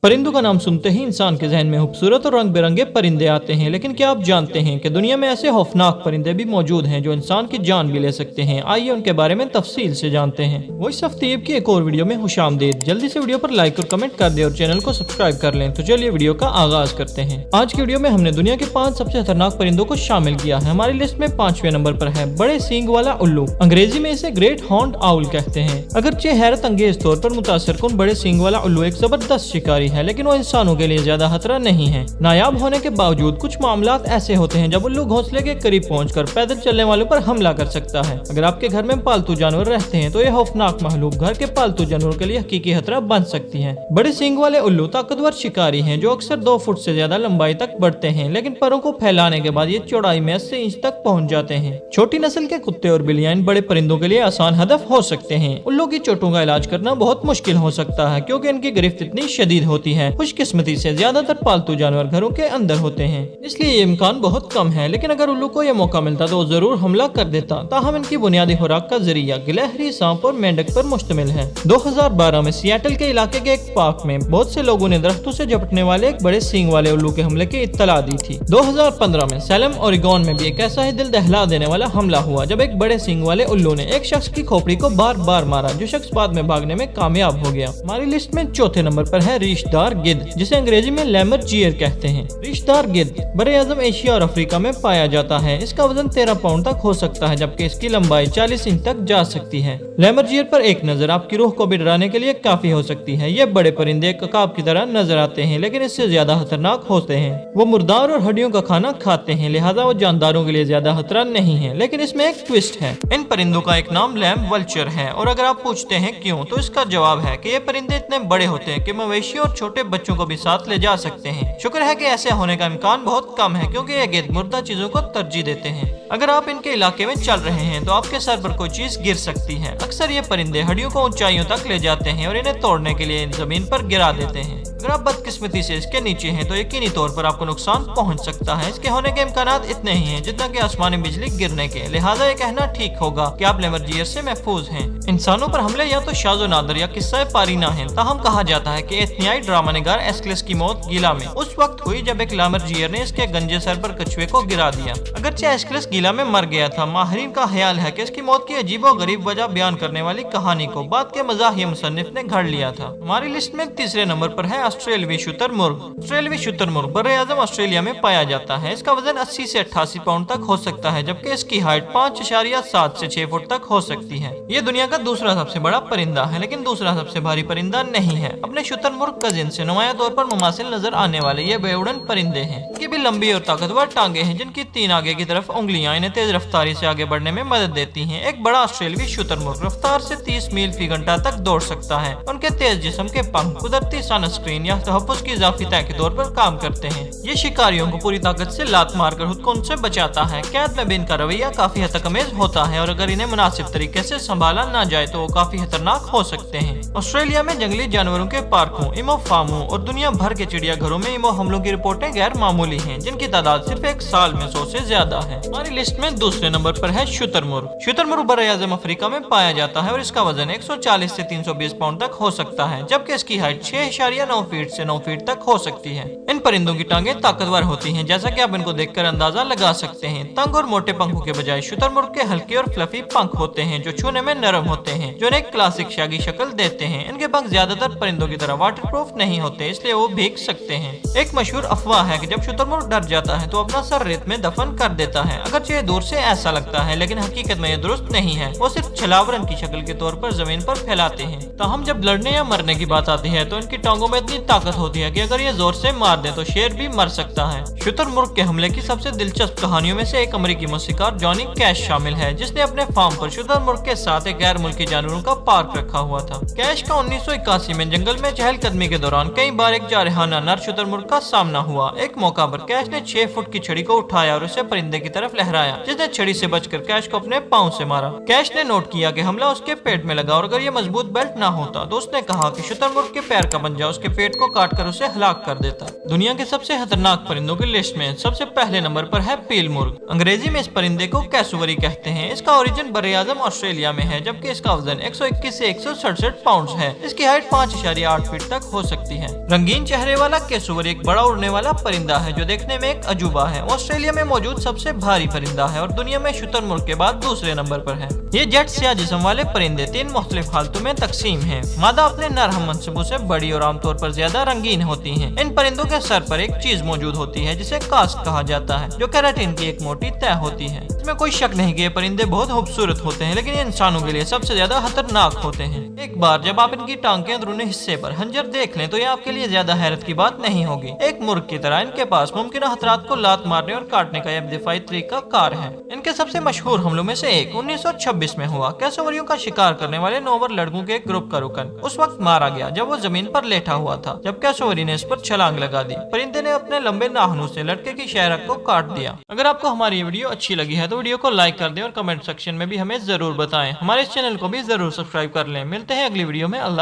परिंदों का नाम सुनते ही इंसान के जहन में खूबसूरत और रंग बिरंगे परिंदे आते हैं, लेकिन क्या आप जानते हैं कि दुनिया में ऐसे खौफनाक परिंदे भी मौजूद हैं जो इंसान की जान भी ले सकते हैं। आइए उनके बारे में तफसील से जानते हैं। वॉइस ऑफ तैयब की एक और वीडियो में खुशामदीद। जल्दी से वीडियो पर लाइक और कमेंट कर दे और चैनल को सब्सक्राइब कर लें। तो चलिए वीडियो का आगाज करते हैं। आज की वीडियो में हमने दुनिया के 5 सबसे खतरनाक परिंदों को शामिल किया है। हमारी लिस्ट में 5वें नंबर पर है बड़े सींग वाला उल्लू। अंग्रेजी में इसे ग्रेट हॉर्न्ड आउल कहते हैं। अगरचे हैरत अंगेज तौर पर मुतासर कुन बड़े सींग वाला उल्लू एक जबरदस्त शिकारी है, लेकिन वो इंसानों के लिए ज्यादा खतरा नहीं है। नायाब होने के बावजूद कुछ मामलात ऐसे होते हैं जब उल्लू घोंसले के करीब पहुंचकर पैदल चलने वालों पर हमला कर सकता है। अगर आपके घर में पालतू जानवर रहते हैं तो ये खौफनाक महलूक घर के पालतू जानवरों के लिए हकीकी खतरा बन सकती है। बड़े सींग वाले उल्लू ताकतवर शिकारी हैं जो अक्सर 2 फुट से ज्यादा लंबाई तक बढ़ते हैं, लेकिन परों को फैलाने के बाद ये चौड़ाई में 80 इंच तक पहुंच जाते हैं। छोटी नस्ल के कुत्ते और बिल्लियां इन बड़े परिंदों के लिए आसान हदफ हो सकते हैं। उल्लू की चोटों का इलाज करना बहुत मुश्किल हो सकता है क्योंकि इनकी गिरफ्त इतनी शदीद होती है। खुशकिस्मती से ज्यादातर पालतू जानवर घरों के अंदर होते हैं, इसलिए ये इम्कान बहुत कम है। लेकिन अगर उल्लू को यह मौका मिलता तो जरूर हमला कर देता। ताहम इनकी बुनियादी खुराक का जरिया गिलहरी, सांप और मेंढक पर मुश्तमिल है। 2012 में सियाटल के इलाके के एक पार्क में बहुत से लोगों ने दरख्तों से झपटने वाले एक बड़े सींग वाले उल्लू के हमले की इत्तला दी थी। 2015 में सैलम ओरेगोन में भी एक ऐसा ही दिल दहला देने वाला हमला हुआ जब एक बड़े सींग वाले उल्लू ने एक शख्स की खोपड़ी को बार बार मारा, जो शख्स बाद में भागने में कामयाब हो गया। हमारी लिस्ट में चौथे नंबर पर है रीशदार गिद्ध, जिसे अंग्रेजी में लैमरजीयर कहते हैं। रीशदार गिद्ध बड़े आजम एशिया और अफ्रीका में पाया जाता है। इसका वजन 13 पाउंड तक हो सकता है, जबकि इसकी लंबाई 40 इंच तक जा सकती है। लैमरजीयर पर एक नजर आपकी रूह को भी डराने के लिए काफी हो सकती है। ये बड़े परिंदे एक अकाब की तरह नजर आते हैं, लेकिन इससे ज्यादा खतरनाक होते हैं। वो मुर्दार और हड्डियों का खाना खाते हैं, लिहाजा वो जानदारों के लिए ज्यादा खतरा नहीं है। लेकिन इसमें एक ट्विस्ट है। इन परिंदों का एक नाम लैम वल्चर है, और अगर आप पूछते हैं क्यों, तो इसका जवाब है कि ये परिंदे इतने बड़े होते हैं कि मवेशी और छोटे बच्चों को भी साथ ले जा सकते हैं। शुक्र है कि ऐसे होने का इम्कान बहुत कम है, क्योंकि ये गिद्ध मुर्दा चीजों को तरजीह देते हैं। अगर आप इनके इलाके में चल रहे हैं तो आपके सर पर कोई चीज गिर सकती है। अक्सर ये परिंदे हड्डियों को ऊंचाइयों तक ले जाते हैं और इन्हें तोड़ने के लिए जमीन पर गिरा देते हैं। अगर आप बदकिस्मती से इसके नीचे हैं तो यकीनी तौर पर आपको नुकसान पहुंच सकता है। इसके होने के इम्कानात इतने ही हैं जितना कि आसमानी बिजली गिरने के, लिहाजा ये कहना ठीक होगा कि आप लैमरजीयर से महफूज हैं। इंसानों पर हमले या तो शाज़ो नादर या किस्सा पारीना है। ताहम कहा जाता है कि एथनियाई ड्रामा निगार एस्किलस की मौत गीला में उस वक्त हुई जब एक लैमरजीयर ने इसके गंजे सर पर कछुए को गिरा दिया। अगरचे एस्किलस गीला में मर गया था, माहिरीन का ख्याल है कि इसकी मौत की अजीबो गरीब वजह बयान करने वाली कहानी को बाद के मज़ाहिया मुसन्निफ ने घड़ लिया था। हमारी लिस्ट में तीसरे नंबर पर है ऑस्ट्रेलवी शुतुरमुर्ग। ऑस्ट्रेलवी शुतुरमुर्ग बर्रे आज़म ऑस्ट्रेलिया में पाया जाता है। इसका वजन 80 से 88 पाउंड तक हो सकता है, जबकि इसकी हाइट 5.7 से 6 फुट तक हो सकती है। ये दुनिया का दूसरा सबसे बड़ा परिंदा है, लेकिन दूसरा सबसे भारी परिंदा नहीं है। अपने शुतुरमुर्ग कजिन से नुमाया तौर पर मुमासिल नजर आने वाले ये बेउड़न परिंदे हैं। इनकी भी लंबी और ताकतवर टांगे हैं, जिनकी 3 आगे की तरफ उंगलियां इन्हें तेज रफ्तारी से आगे बढ़ने में मदद देती हैं। एक बड़ा ऑस्ट्रेलवी शुतुरमुर्ग रफ्तार से 30 मील फी घंटा तक दौड़ सकता है। उनके तेज जिस्म के पंख कुदरती सनस्क्रीन या तहफ़्फ़ुज़ की इजाफी तय के तौर पर काम करते हैं। ये शिकारियों को पूरी ताकत से लात मारकर खुद को उनसे बचाता है। कैद में भी इनका रवैया काफी हद तक अमेज होता है, और अगर इन्हें मुनासिब तरीके से संभाला ना जाए तो वो काफी खतरनाक हो सकते हैं। ऑस्ट्रेलिया में जंगली जानवरों के पार्कों, इमो फार्मों और दुनिया भर के चिड़ियाघरों में इमो हमलों की रिपोर्टें गैर मामूली हैं, जिनकी तादाद सिर्फ एक साल में 100 से ज्यादा है। हमारी लिस्ट में दूसरे नंबर पर है शुतुरमुर्ग। शुतुरमुर्ग बर्रे आज़म अफ्रीका में पाया जाता है और इसका वजन 140 से 320 पाउंड तक हो सकता है, जबकि इसकी हाइट 6.9 फीट से 9 फीट तक हो सकती है। इन परिंदों की टांगे ताकतवर होती हैं, जैसा कि आप इनको देखकर अंदाजा लगा सकते हैं। तंग और मोटे पंखों के बजाय शुतुरमुर्ग के हल्के और फ्लफी पंख होते हैं, जो छूने में नरम होते हैं, जो इन्हें क्लासिक शागी शक्ल देते हैं। इनके पंख ज्यादातर परिंदों की तरह वाटरप्रूफ नहीं होते, इसलिए वो भीग सकते हैं। एक मशहूर अफवाह है कि जब शुतुरमुर्ग डर जाता है तो अपना सर रेत में दफन कर देता है। अगरचे ये दूर से ऐसा लगता है, लेकिन हकीकत में ये दुरुस्त नहीं है। वो सिर्फ छलावरन की शक्ल के तौर पर जमीन पर फैलाते हैं। ताहम जब लड़ने या मरने की बात आती है तो इनकी टांगों में इतनी ताकत होती है कि अगर ये जोर से मार दे तो शेर भी मर सकता है। शुतुरमुर्ग के हमले की सबसे दिलचस्प कहानियों में से एक अमेरिकी मौसीकार जॉनी कैश शामिल है, जिसने अपने फार्म पर शुतुरमुर्ग के साथ एक गैर मुल्की जानवरों का पार्क रखा हुआ था। कैश का 1981 में जंगल में चहलकदमी के दौरान कई बार एक जारहाना नर शुतुरमुर्ग का सामना हुआ। एक मौका पर कैश ने 6 फुट की छड़ी को उठाया और उसे परिंदे की तरफ लहराया, जिसने छड़ी से बचकर कैश को अपने पांव से मारा। कैश ने नोट किया कि हमला उसके पेट में लगा, और अगर ये मजबूत बेल्ट ना होता तो उसने कहा कि शुतुरमुर्ग के पैर का पंजा उसके पेट को काटकर उसे हलाक कर देता। दुनिया के सबसे खतरनाक परिंदों की लिस्ट में सबसे पहले नंबर पर है पील मुर्ग। अंग्रेजी में इस परिंदे को कैसुवरी कहते हैं। इसका ओरिजिन बरे-ए-आज़म ऑस्ट्रेलिया में है, जबकि इसका वजन 121 से 167 पाउंड है। इसकी हाइट 5.8 फीट तक हो सकती है। रंगीन चेहरे वाला कैसुवरी एक बड़ा उड़ने वाला परिंदा है जो देखने में एक अजूबा है। ऑस्ट्रेलिया में मौजूद सबसे भारी परिंदा है और दुनिया में शुतुरमुर्ग के बाद दूसरे नंबर पर है। ये जेट स्याह जिस्म वाले परिंदे 3 मुख्तलिफ हालतों में तकसीम हैं। मादा अपने नरम मनसबों से बड़ी और आमतौर पर ज्यादा रंगीन होती हैं। इन परिंदों के सर पर एक चीज मौजूद होती है जिसे कास्क कहा जाता है, जो केराटिन की एक मोटी तह होती है। इसमें कोई शक नहीं कि ये परिंदे बहुत खूबसूरत होते हैं, लेकिन ये इंसानों के लिए सबसे ज्यादा खतरनाक होते हैं। एक बार जब आप इनकी टांग के अंदरूनी हिस्से पर खंजर देख लें तो ये आपके लिए ज्यादा हैरत की बात नहीं होगी। एक मुर्ग की तरह इनके पास मुमकिन खतरात को लात मारने और काटने का एक दिफाई तरीका कार है। इनके सबसे मशहूर हमलों में से एक 1926 में हुआ। कैसुवरियों का शिकार करने वाले 9 लड़कों के एक ग्रुप का रुकन उस वक्त मारा गया जब वो जमीन पर लेटा हुआ था, जब कैसुवरी ने इस पर छलांग लगा दी। परिंदे ने अपने लंबे नाखूनों से लड़के की शहरक को काट दिया। अगर आपको हमारी ये वीडियो अच्छी लगी है तो वीडियो को लाइक कर दें और कमेंट सेक्शन में भी हमें जरूर बताएं। हमारे इस चैनल को भी जरूर सब्सक्राइब कर लें। मिलते हैं अगली वीडियो में। अल्लाह।